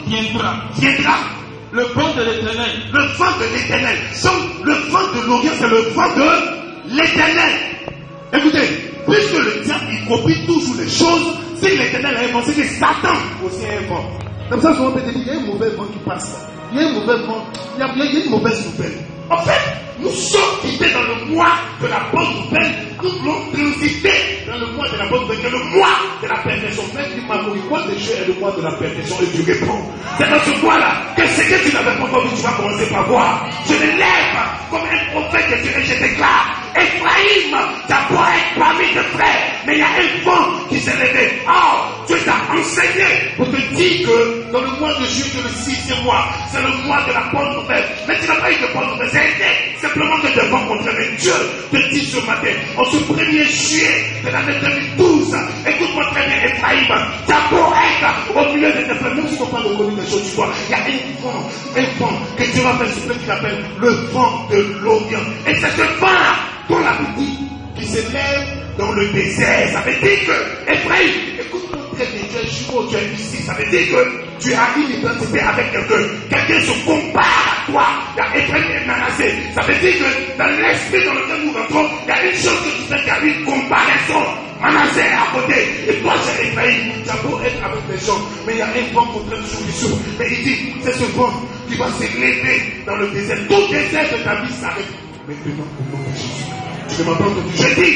viendra. Le vent de l'Éternel. Le vent de l'Éternel. Donc, le vent de l'Orient, c'est le vent de l'Éternel. Écoutez, puisque le diable, il copie toujours les choses, si l'Éternel a un vent, c'est que Satan aussi a un vent. Comme ça, souvent, on peut dire, il y a un mauvais vent qui passe. Il y a un mauvais vent, il y a une mauvaise nouvelle. En fait, nous sommes quittés dans le mois de la bonne nouvelle. Nous voulons transiter dans le mois de la bonne nouvelle, qui est le mois de la perfection. Même si ma mois de Dieu est le mois de la perfection, et Dieu répond. C'est dans ce mois-là que ce que tu n'avais pas encore vu, tu vas commencer par voir. Je me lève comme un prophète de Dieu et je déclare, Ephraïm, t'as beau être parmi tes frères, mais il y a un vent qui s'est levé. Oh, Dieu t'a enseigné pour te dire que dans le mois de juillet, le 6e mois, c'est le mois de la bonne nouvelle. Mais tu n'as pas eu de bonne nouvelle, c'est simplement que des vents contraires. Mais Dieu te dit ce matin, en ce 1er juillet de l'année 2012, écoute-moi très bien, Ephraïm, t'as beau être au milieu de tes frères, même si on parle de connu des choses, tu vois, il y a un vent que Dieu va faire souffler qui appelle le vent de l'Orient. Et c'est ce vent dont la Bible qui se lève dans le désert. Ça veut dire que, Ephraïm, écoute-moi très bien, tu es jumeau, tu es ici. Ça veut dire que tu as une identité avec quelqu'un. Quelqu'un se compare à toi. Il y a Ephraïm et Manassé. Ça veut dire que dans l'esprit dans lequel nous rentrons, il y a une chose que tu fais, il y a une comparaison. Manassé est à côté. Et toi, c'est Ephraïm. Tu as beau être avec des gens, mais il y a un vent contre le jour. Mais il dit, c'est ce vent qui va se lever dans le désert. Tout désert de ta vie s'arrête. Maintenant, au nom de Jésus. Tu ne m'as pas entendu. Je dis,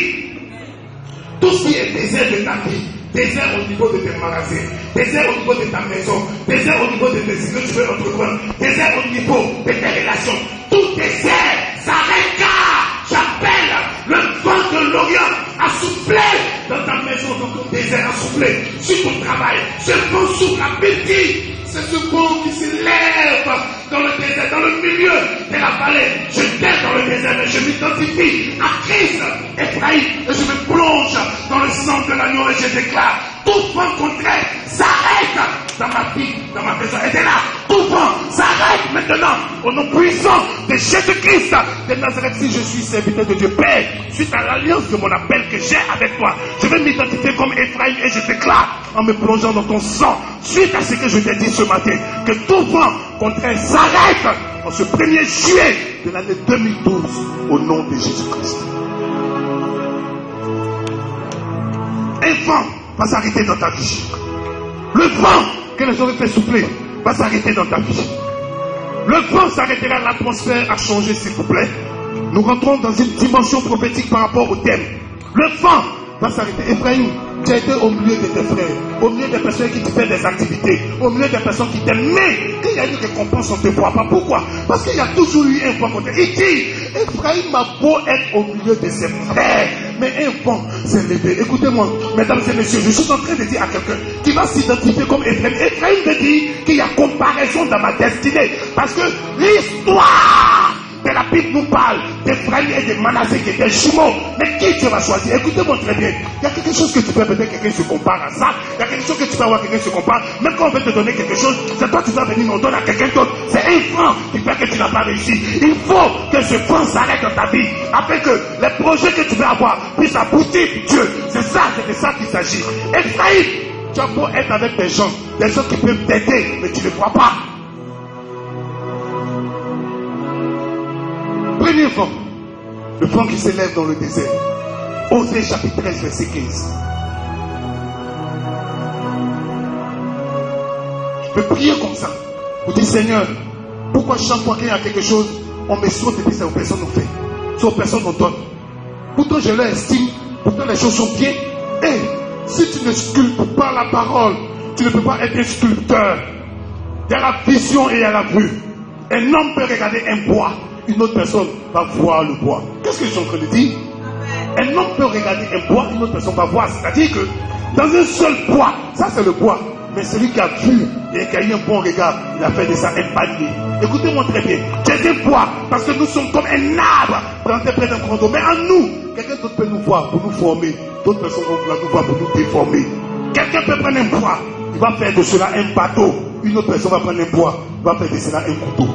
tout ce qui est désert de ta vie, désert au niveau de tes magasins, désert au niveau de ta maison, désert au niveau de tes idées que tu veux entreprendre, désert au niveau de tes relations, tout désert s'arrête car j'appelle le vent de l'Orient à souffler dans ta maison, dans ton désert, à souffler sur ton travail. Ce vent souffle à petit. C'est ce vent qui se lève dans le désert, dans le milieu de la vallée. Je t'aide dans le désert, mais je m'identifie à Christ, Ephraïm, et je me plonge dans le sang de l'agneau et je déclare, tout vent contraire s'arrête dans ma vie, dans ma maison. Et de là, tout vent s'arrête maintenant au nom puissant de Jésus-Christ de Nazareth. Si je suis serviteur de Dieu, Père, suite à l'alliance de mon appel que j'ai avec toi, je vais m'identifier comme Ephraïm et je déclare en me plongeant dans ton sang, suite à ce que je t'ai dit ce matin, que tout vent contraire s'arrête en ce 1er juillet de l'année 2012 au nom de Jésus-Christ. Un vent va s'arrêter dans ta vie. Le vent que les autres fait souffler va s'arrêter dans ta vie. Le vent s'arrêtera, l'atmosphère a changé, s'il vous plaît. Nous rentrons dans une dimension prophétique par rapport au thème. Le vent va s'arrêter. Ephraïm, tu as été au milieu de tes frères, au milieu des personnes qui te font des activités, au milieu des personnes qui t'aiment. Mais qu'il y a une récompense, on ne te voit pas. Pourquoi? Parce qu'il y a toujours eu un vent contre. Il dit, Ephraïm a beau être au milieu de ses frères, mais un vent s'est levé. Écoutez-moi, mesdames et messieurs, je suis en train de dire à quelqu'un qui va s'identifier comme Ephraïm. Ephraïm veut dire qu'il y a comparaison dans ma destinée. Parce que l'histoire de la Bible nous parle d'Ephraïm et de Manassé qui étaient jumeaux. Mais qui tu vas choisir? Écoutez-moi très bien. Il y a quelque chose que tu peux, peut-être quelqu'un se compare à ça. Il y a quelque chose que tu peux avoir, quelqu'un se compare. Même quand on veut te donner quelque chose, c'est toi qui vas venir, on donne à quelqu'un d'autre. C'est un vent qui fait que tu n'as pas réussi. Il faut que ce vent s'arrête dans ta vie, afin que les projets que tu veux avoir puissent aboutir pour Dieu. C'est de ça qu'il s'agit. Ephraïm, tu as beau être avec des gens qui peuvent t'aider, mais tu ne crois pas. Premier vent, le vent qui s'élève dans le désert. Osée chapitre 13, verset 15. Je peux prier comme ça. Vous dites, Seigneur, pourquoi chaque fois qu'il y a quelque chose, on me saute et puis c'est aux personnes nous fait, c'est aux personnes nous donne. Pourtant je l'estime, pourtant les choses sont bien. Et si tu ne sculptes pas la parole, tu ne peux pas être un sculpteur. Il y a la vision et il y a la vue. Un homme peut regarder un bois, une autre personne va voir le bois. Qu'est-ce que je suis en train de dire? Un homme peut regarder un bois, une autre personne va voir. C'est-à-dire que dans un seul bois, ça c'est le bois. Mais celui qui a vu et qui a eu un bon regard, il a fait de ça un panier. Écoutez-moi très bien. C'est un bois, parce que nous sommes comme un arbre planté près d'un courant d'eau. Mais en nous, quelqu'un d'autre peut nous voir pour nous former. D'autres personnes vont nous voir pour nous déformer. Quelqu'un peut prendre un bois, il va faire de cela un bateau. Une autre personne va prendre un bois, il va faire de cela un couteau.